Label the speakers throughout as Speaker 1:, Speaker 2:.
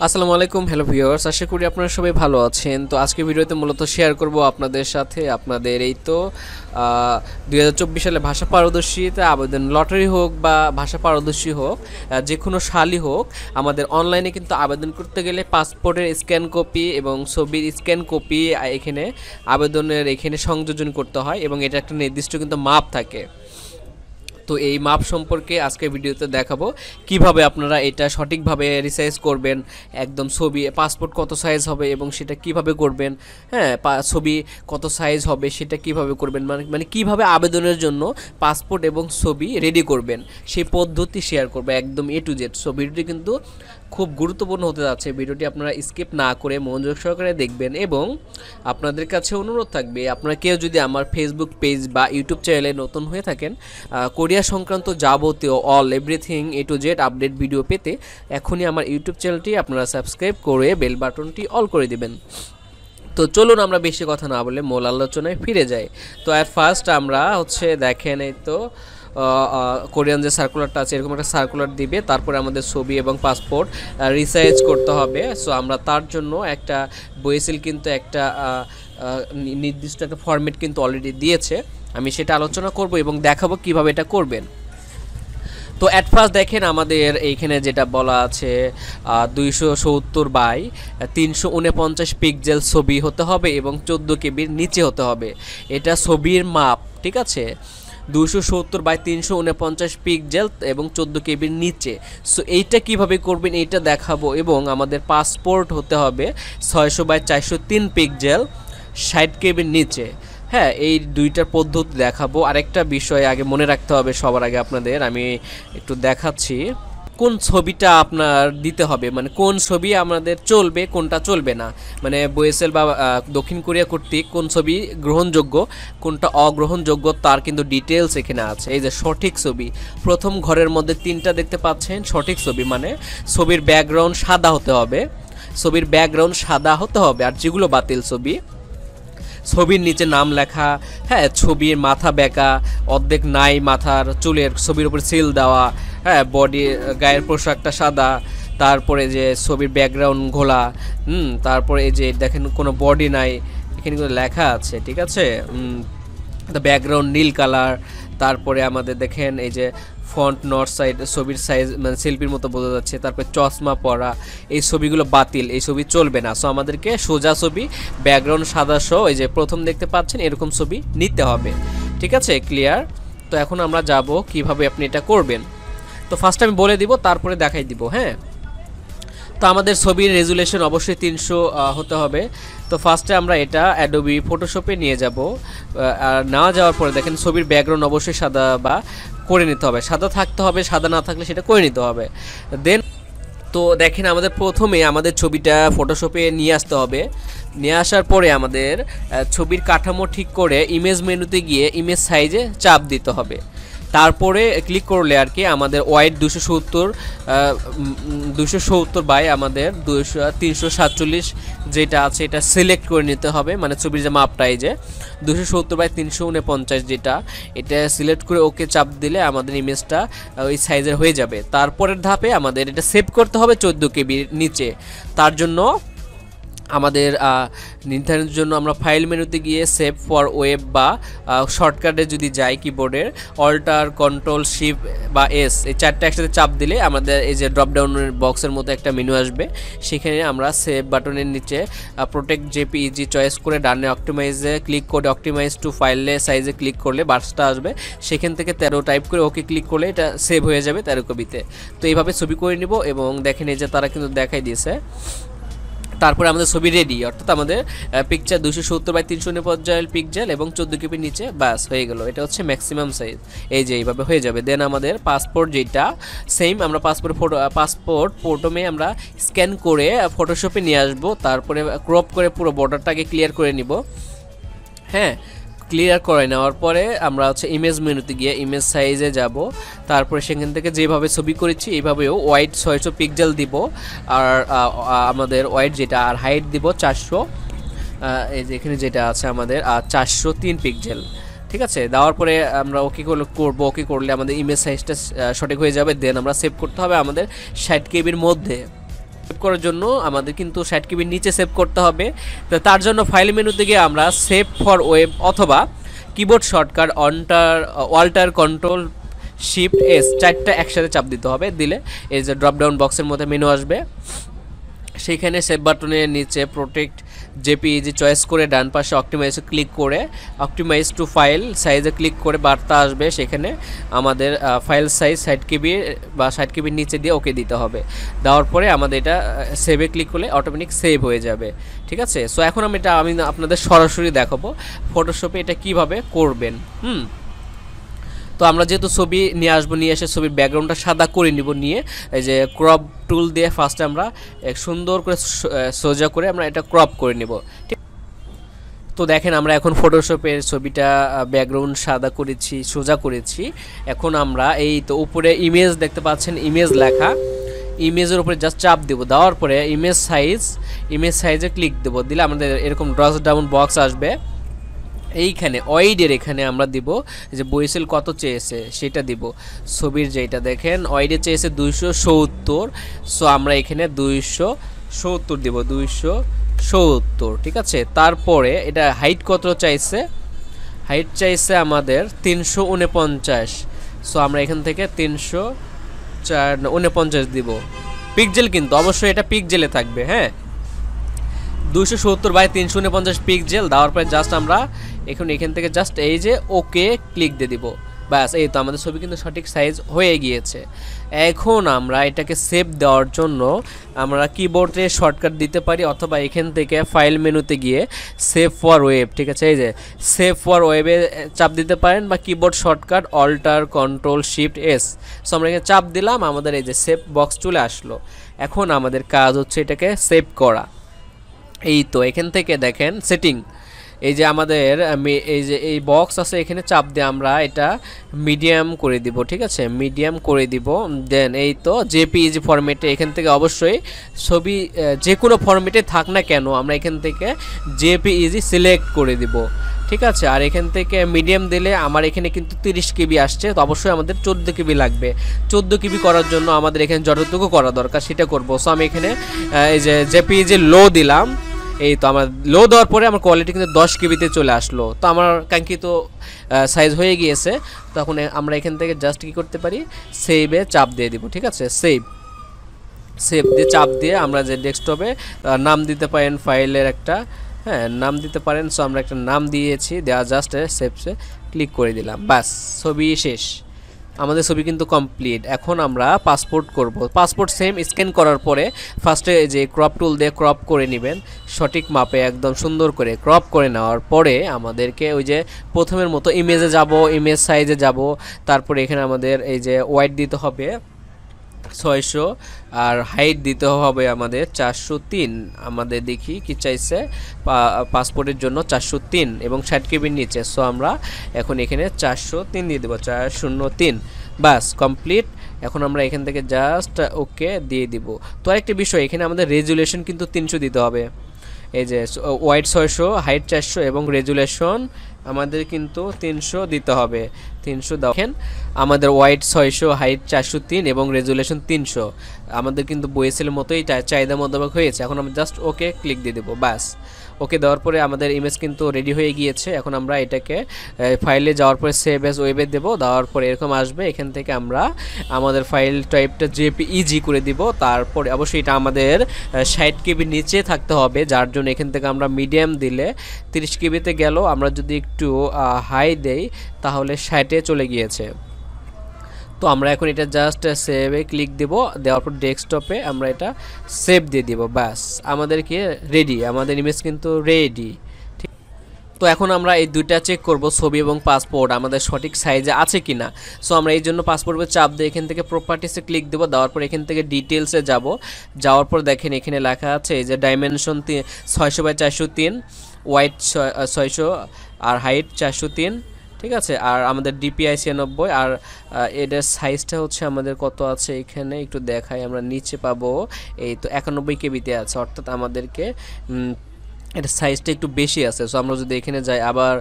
Speaker 1: আসসালামু আলাইকুম, hello viewers, আশা করি আপনারা সবাই ভালো আছেন। তো আজকে ভিডিওতে মূলত শেয়ার করব আপনাদের সাথে আপনাদের এই তো 2024 সালে ভাষা পারদর্শীতে আবেদন, লটারি হোক বা ভাষা পারদর্শী হোক, যে কোনো সালই হোক, আমাদের অনলাইনে কিন্তু আবেদন করতে গেলে পাসপোর্টের স্ক্যান কপি এবং ছবির স্ক্যান কপি এখানে আবেদনের এখানে সংযোজন করতে হয় এবং এটা একটা নির্দিষ্ট কিন্তু মাপ থাকে। তো এই মাপ সম্পর্কে আজকে ভিডিওতে দেখাবো কিভাবে আপনারা এটা সঠিকভাবে রিসাইজ করবেন, একদম ছবি পাসপোর্ট কত সাইজ হবে এবং সেটা কিভাবে করবেন, হ্যাঁ ছবি কত সাইজ হবে সেটা কিভাবে করবেন, মানে কিভাবে আবেদনের জন্য পাসপোর্ট এবং ছবি রেডি করবেন সেই পদ্ধতি শেয়ার করবো একদম A to Z। সো ভিডিওটি কিন্তু খুব গুরুত্বপূর্ণ হতে যাচ্ছে, ভিডিওটি আপনারা স্কিপ না করে মনোযোগ সহকারে দেখবেন এবং আপনাদের কাছে অনুরোধ থাকবে আপনারা কেউ যদি আমার ফেসবুক পেজ বা ইউটিউব চ্যানেলে নতুন হয়ে থাকেন, কোরিয়া সংক্রান্ত যাবতীয় everything A to Z update video পেতে এখনই আমার ইউটিউব চ্যানেলটি আপনারা সাবস্ক্রাইব করে বেল বাটনটি অল করে দিবেন। তো চলুন আমরা বেশি কথা না বলে মূল আলোচনায় ফিরে যাই। তো অ্যাট ফার্স্ট আমরা দেখেন এই তো কোরিয়ান যে সার্কুলারটা আছে এরকম একটা সার্কুলার দিবে, তারপরে আমাদের ছবি এবং পাসপোর্ট রিসাইজ করতে হবে। সো আমরা তার জন্য একটা বয়েসেল কিন্তু একটা নির্দিষ্ট একটা ফরম্যাট কিন্তু অলরেডি দিয়েছে, আমি সেটা আলোচনা করব এবং দেখাবো কিভাবে এটা করবেন। তো অ্যাট ফার্স্ট দেখেন আমাদের এইখানে যেটা বলা আছে 270 বাই 349 পিক্সেল ছবি হতে হবে এবং 14 কেবির নিচে হতে হবে। এটা ছবির মাপ, ঠিক আছে, 270 বাই 349 পিক্সেল এবং 14 কেবির নিচে। সো এইটা কিভাবে করবেন এইটা দেখাবো এবং আমাদের পাসপোর্ট হতে হবে 600 বাই 403 পিক্সেল 60 কেবির নিচে। হ্যাঁ, এই দুইটার পদ্ধতি দেখাবো। আরেকটা বিষয় আগে মনে রাখতে হবে সবার আগে আপনাদের, আমি একটু দেখাচ্ছি কোন ছবিটা আপনার দিতে হবে, মানে কোন ছবি আমাদের চলবে কোনটা চলবে না, মানে বোয়েসেল বা দক্ষিণ কোরিয়া কর্তৃক কোন ছবি গ্রহণযোগ্য কোনটা অগ্রহণযোগ্য তার কিন্তু ডিটেলস এখানে আছে। এই যে সঠিক ছবি, প্রথম ঘরের মধ্যে 3টা দেখতে পাচ্ছেন, সঠিক ছবি মানে ছবির ব্যাকগ্রাউন্ড সাদা হতে হবে, ছবির ব্যাকগ্রাউন্ড সাদা হতে হবে। আর যেগুলো বাতিল ছবি, ছবির নিচে নাম লেখা, হ্যাঁ ছবির মাথা বেঁকা, অর্ধেক নাই মাথার চুলের, ছবির উপর সিল দেওয়া, হ্যাঁ বডি গায়ের পোশাকটা সাদা, তারপরে যে ছবির ব্যাকগ্রাউন্ড ঘোলা, তারপরে এই যে দেখেন কোনো বডি নাই, এখানে কিন্তু লেখা আছে, ঠিক আছে, ব্যাকগ্রাউন্ড নীল কালার, তারপরে আমাদের দেখেন এই যে ফন্ট নর্থ সাইড, ছবির সাইজ মানে শিল্পীর মতো বোঝা যাচ্ছে, তারপরে চশমা পরা, এই ছবিগুলো বাতিল, এই ছবি চলবে না। সো আমাদেরকে সোজা ছবি ব্যাকগ্রাউন্ড সাদা সহ এই যে প্রথম দেখতে পাচ্ছেন এরকম ছবি নিতে হবে, ঠিক আছে, ক্লিয়ার। তো এখন আমরা যাব কিভাবে আপনি এটা করবেন। তো ফার্স্ট আমি বলে দিব তারপরে দেখাই দিব। হ্যাঁ, তো আমাদের ছবির রেজুলেশন অবশ্যই 300 হতে হবে। তো ফার্স্টে আমরা এটা অ্যাডোবি ফটোশপে নিয়ে যাব, আর নেওয়া যাওয়ার পরে দেখেন ছবির ব্যাকগ্রাউন্ড অবশ্যই সাদা বা করে নিতে হবে, সাদা থাকতে হবে, সাদা না থাকলে সেটা করে নিতে হবে। দেন তো দেখেন আমাদের প্রথমে আমাদের ছবিটা ফটোশপে নিয়ে আসতে হবে, নিয়ে আসার পরে আমাদের ছবির কাঠামো ঠিক করে ইমেজ মেনুতে গিয়ে ইমেজ সাইজে চাপ দিতে হবে, তারপরে ক্লিক করলে আর কি আমাদের ওয়াইড 270 বাই আমাদের 347 যেটা আছে এটা সিলেক্ট করে নিতে হবে, মানে ছবির যে মাপটা এই যে 270 বাই 349 যেটা, এটা সিলেক্ট করে ওকে চাপ দিলে আমাদের ইমেজটা ওই সাইজের হয়ে যাবে। তারপরের ধাপে আমাদের এটা সেভ করতে হবে 14 কেবির নিচে। তার জন্য আমাদের নির্ধারণের জন্য আমরা ফাইল মেনুতে গিয়ে সেভ ফর ওয়েব বা শর্টকাটে যদি যাই কিবোর্ডের অল্টার কন্ট্রোল শিফট বা এস, এই চারটা একসাথে চাপ দিলে আমাদের এই যে ড্রপডাউনের বক্সের মতো একটা মেনু আসবে, সেখানে আমরা সেভ বাটনের নিচে প্রোটেক্ট জেপিইজি চয়েস করে ডানে অপটিমাইজে ক্লিক করে অপটিমাইজ টু ফাইলে সাইজে ক্লিক করলে বাক্সটা আসবে, সেখান থেকে 13 টাইপ করে ওকে ক্লিক করলে এটা সেভ হয়ে যাবে 13 কপিতে। তো এইভাবে ছবি করে নিব এবং দেখেন এই যে তারা কিন্তু দেখাই দিয়েছে। তারপরে আমাদের ছবি রেডি, অর্থাৎ আমাদের পিকচার 270 বাই 349 পিক্সেল এবং 14 কেবির নিচে, বাস হয়ে গেল, এটা হচ্ছে ম্যাক্সিমাম সাইজ, এই যে এইভাবে হয়ে যাবে। দেন আমাদের পাসপোর্ট যেটা সেম, আমরা পাসপোর্ট ফটোমে আমরা স্ক্যান করে ফটোশপে নিয়ে আসবো, তারপরে ক্রপ করে পুরো বর্ডারটাকে ক্লিয়ার করে নিব। হ্যাঁ, ক্লিয়ার করে নেওয়ার পরে আমরা ইমেজ মেনুতে গিয়ে ইমেজ সাইজে যাব, তারপরে সেখান থেকে যেভাবে ছবি করেছি এইভাবেও ওয়াইড 600 পিক্সেল দিব, আর আমাদের ওয়াইড যেটা আর হাইট দিব 400, এই যে এখানে যেটা আছে আমাদের 403 পিক্সেল, ঠিক আছে। দেওয়ার পরে আমরা ওকে করবো, ওকে করলে আমাদের ইমেজ সাইজটা সঠিক হয়ে যাবে। দেন আমরা সেভ করতে হবে আমাদের 60 কেবির মধ্যে। সেভ করার জন্য আমাদের কিন্তু 60 কেবির নিচে সেভ করতে হবে। তো তার জন্য ফাইল মেনুতে গিয়ে আমরা সেভ ফর ওয়েব অথবা keyboard shortcut alt control shift S 4টা একসাথে চাপ দিতে হবে। দিলে এই যে ড্রপ ডাউন বক্সের মধ্যে মেনু আসবে, সেইখানে সেভ বাটনের নিচে প্রোটেক্ট জেপিইজি চয়েস করে ডান পাশে অপটিমাইজে ক্লিক করে অপটিমাইজ টু ফাইল সাইজে ক্লিক করে বার্তা আসবে, সেখানে আমাদের ফাইল সাইজ 60 কেবি বা 60 কেবির নিচে দিয়ে ওকে দিতে হবে। দেওয়ার পরে আমাদের এটা সেভে ক্লিক করলে অটোমেটিক সেভ হয়ে যাবে। ঠিক আছে, সো এখন আমি আপনাদের সরাসরি দেখাবো ফটোশপে এটা কিভাবে করবেন। তো আমরা যেহেতু ছবি নিয়ে আসবো, নিয়ে এসে ছবির ব্যাকগ্রাউন্ডটা সাদা করে নিব, নিয়ে এই যে ক্রপ টুল দিয়ে ফার্স্টে আমরা সুন্দর করে সোজা করে আমরা এটা ক্রপ করে নিব। ঠিক, তো দেখেন আমরা এখন ফটোশপের ছবিটা ব্যাকগ্রাউন্ড সাদা করেছি, সোজা করেছি। এখন আমরা এই তো উপরে ইমেজ দেখতে পাচ্ছেন, ইমেজ লেখা, ইমেজের উপরে জাস্ট চাপ দেবো। দেওয়ার পরে ইমেজ সাইজে ক্লিক দেবো। দিলে আমাদের এরকম ড্রপ ডাউন বক্স আসবে। এইখানে ওয়াইডের এখানে আমরা দিব যে বয়েসেল কত চেয়েছে সেটা দিব। ছবির যেটা দেখেন ওয়াইডে চেয়েছে 270, সো আমরা এখানে 270 দিব, 270। ঠিক আছে, তারপরে এটা হাইট কত চাইছে, হাইট চাইছে আমাদের 349, সো আমরা এখান থেকে 349 দিব। পিক্সেল কিন্তু অবশ্যই এটা পিক্সেলে থাকবে। হ্যাঁ, 270/349 পিক্সেল দেওয়ার পরে জাস্ট আমরা এখান থেকে জাস্ট এই যে ওকে ক্লিক দিয়ে দিব। ব্যাস, এই তো আমাদের ছবি কিন্তু সঠিক সাইজ হয়ে গিয়েছে। এখন আমরা এটাকে সেভ দেওয়ার জন্য আমরা কিবোর্ডে শর্টকাট দিতে পারি অথবা এখান থেকে ফাইল মেনুতে গিয়ে সেভ ফর ওয়েব, ঠিক আছে, এই যে সেভ ফর ওয়েবে চাপ দিতে পারেন বা keyboard shortcut alt control shift S. So আমরা এখানে চাপ দিলাম, আমাদের এই যে সেভ বক্স চলে আসলো। এখন আমাদের কাজ হচ্ছে এটাকে সেভ করা। এই তো এখান থেকে দেখেন সেটিং, এই যে আমাদের এই যে এই বক্স আছে, এখানে চাপ দিয়ে আমরা এটা মিডিয়াম করে দিব। ঠিক আছে, মিডিয়াম করে দিব। দেন এই তো জেপিইজি ফরম্যাটে এখান থেকে অবশ্যই ছবি যে কোনো ফরম্যাটে থাক না কেন আমরা এখান থেকে জেপিইজি সিলেক্ট করে দিব। ঠিক আছে, আর এখান থেকে মিডিয়াম দিলে আমার এখানে কিন্তু 30 কেবি আসছে, তো অবশ্যই আমাদের 14 কেবি লাগবে। 14 কেবি করার জন্য আমাদের এখানে যতটুকু করা দরকার সেটা করবো। সো আমি এখানে এই যে জেপিইজি লো দিলাম। এই তো আমার লো দেওয়ার পরে আমার কোয়ালিটি কিন্তু 10 কেবিতে চলে আসলো। তো আমার কাঙ্ক্ষিত সাইজ হয়ে গিয়েছে। তখন আমরা এখান থেকে জাস্ট কি করতে পারি, সেভে চাপ দিয়ে দিব। ঠিক আছে, সেভ দিয়ে চাপ দিয়ে আমরা যে ডেস্কটপে নাম দিতে পারেন ফাইলের একটা, হ্যাঁ নাম দিতে পারেন। সো আমরা একটা নাম দিয়েছি, দেওয়া জাস্ট সেভে ক্লিক করে দিলাম। বাস, ছবি শেষ, আমাদের ছবি কিন্তু কমপ্লিট। এখন আমরা পাসপোর্ট করব। পাসপোর্ট সেম স্ক্যান করার পরে ফার্স্টে যে ক্রপ টুল দিয়ে ক্রপ করে নেবেন, সঠিক মাপে একদম সুন্দর করে ক্রপ করে নেওয়ার পরে আমাদেরকে ওই যে প্রথমের মতো ইমেজে যাব, ইমেজ সাইজে যাব। তারপরে এখানে আমাদের এই যে ওয়াইড দিতে হবে 600 আর হাইট দিতে হবে আমাদের 403। আমাদের দেখি কি চাইছে, পাসপোর্টের জন্য 403 এবং 60 কেবির নিচে। সো আমরা এখন এখানে 403 দিয়ে দেবো, 403। বাস, কমপ্লিট। এখন আমরা এখান থেকে জাস্ট ওকে দিয়ে দিব। তো আরেকটা বিষয়, এখানে আমাদের রেজুলেশন কিন্তু 300 দিতে হবে। এই যে ওয়াইড 600, হাইট 400 এবং রেজুলেশন আমাদের কিন্তু 300 দিতে হবে। 300 দেখেন আমাদের ওয়াইড 600, হাইট 403 এবং রেজুলেশন 300 আমাদের কিন্তু বয়েসেলের মতোই চাহিদা মোতাবেক হয়েছে। এখন আমরা জাস্ট ওকে ক্লিক দিয়ে দেবো। বাস, ওকে দেওয়ার পরে আমাদের ইমেজ কিন্তু রেডি হয়ে গিয়েছে। এখন আমরা এটাকে ফাইলে যাওয়ার পরে সেভ অ্যাজ ওয়েবে দেবো। দেওয়ার পরে এরকম আসবে, এখান থেকে আমরা আমাদের ফাইল টাইপটা জেপিইজি করে দিব। তারপরে অবশ্যই এটা আমাদের 60 কেবির নিচে থাকতে হবে, যার জন্য এখান থেকে আমরা মিডিয়াম দিলে 30 কেবিতে গেল। আমরা যদি একটু হাই দেই তাহলে 60-এ চলে গিয়েছে। তো আমরা এখন এটা জাস্ট সেভে ক্লিক দেব, দেওয়ার পর ডেস্কটপে আমরা এটা সেভ দিয়ে দিব। ব্যাস, আমাদেরকে রেডি, আমাদের ইমেজ কিন্তু রেডি। ঠিক, তো এখন আমরা এই দুইটা চেক করব, ছবি এবং পাসপোর্ট আমাদের সঠিক সাইজে আছে কিনা। সো আমরা এই জন্য পাসপোর্টে চাপ দিয়ে এখান থেকে প্রপার্টিসে ক্লিক দেবো। দেওয়ার পর এখান থেকে ডিটেলসে যাব। যাওয়ার পর দেখেন এখানে লেখা আছে এই যে ডাইমেনশন 600/403, ওয়াইড 600 আর হাইট 403। ঠিক আছে, আর আমাদের ডিপিআই 96 আর এটার সাইজটা হচ্ছে আমাদের কত আছে এখানে একটু দেখাই, আমরা নিচে পাবো। এই তো 91 কেবিতে আছে, অর্থাৎ আমাদেরকে এটা সাইজটা একটু বেশি আছে। সো আমরা যদি এখানে যাই আবার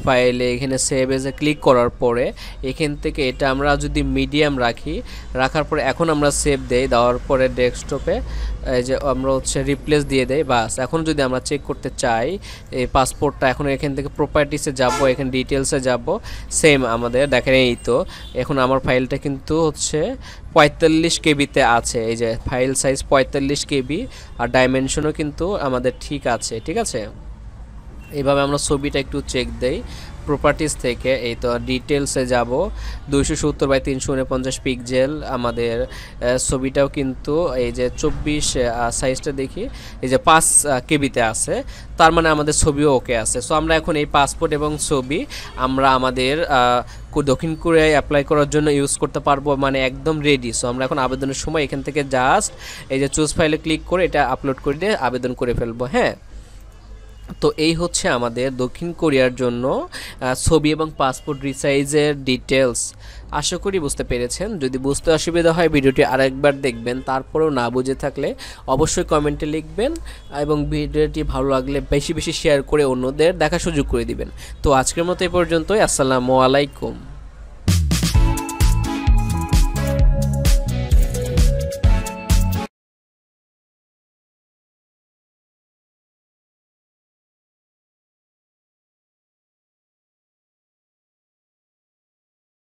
Speaker 1: ফাইলে এখানে সেভ এজে ক্লিক করার পরে এখান থেকে এটা আমরা যদি মিডিয়াম রাখি, রাখার পরে এখন আমরা সেভ দেই, দেওয়ার পরে ডেস্কটপে এই যে আমরা হচ্ছে রিপ্লেস দিয়ে দেই। বাস এখন যদি আমরা চেক করতে চাই এই পাসপোর্টটা, এখন এখান থেকে প্রপার্টিসে যাব, এখানে ডিটেলসে যাব, সেম আমাদের দেখেন এই তো এখন আমার ফাইলটা কিন্তু হচ্ছে 45 কেবিতে আছে। এই যে ফাইল সাইজ 45 কেবি আর ডাইমেনশনও কিন্তু আমাদের ঠিক আছে। ঠিক আছে, এইভাবে আমরা ছবিটা একটু চেক দেই প্রপার্টিস থেকে। এই তো ডিটেলসে যাব, 270x349 পিক্সেল আমাদের ছবিটাও কিন্তু এই যে 24 সাইজটা দেখি এই যে 5 কেবিতে আছে, তার মানে আমাদের ছবিও ওকে আছে। সো আমরা এখন এই পাসপোর্ট এবং ছবি আমরা আমাদের দক্ষিণ কোরিয়ায় অ্যাপ্লাই করার জন্য ইউজ করতে পারবো, মানে একদম রেডি। সো আমরা এখন আবেদনের সময় এখান থেকে জাস্ট এই যে চুজ ফাইলে ক্লিক করে এটা আপলোড করে দিয়ে আবেদন করে ফেলবো। হ্যাঁ, তো এই হচ্ছে আমাদের দক্ষিণ কোরিয়ার জন্য ছবি এবং পাসপোর্ট রিসাইজের ডিটেলস। আশা করি বুঝতে পেরেছেন। যদি বুঝতে অসুবিধা হয় ভিডিওটি আরেকবার দেখবেন, তারপরেও না বুঝে থাকলে অবশ্যই কমেন্টে লিখবেন এবং ভিডিওটি ভালো লাগলে বেশি বেশি শেয়ার করে অন্যদের দেখার সুযোগ করে দিবেন। তো আজকের মতো এই পর্যন্তই। আসসালামু আলাইকুম।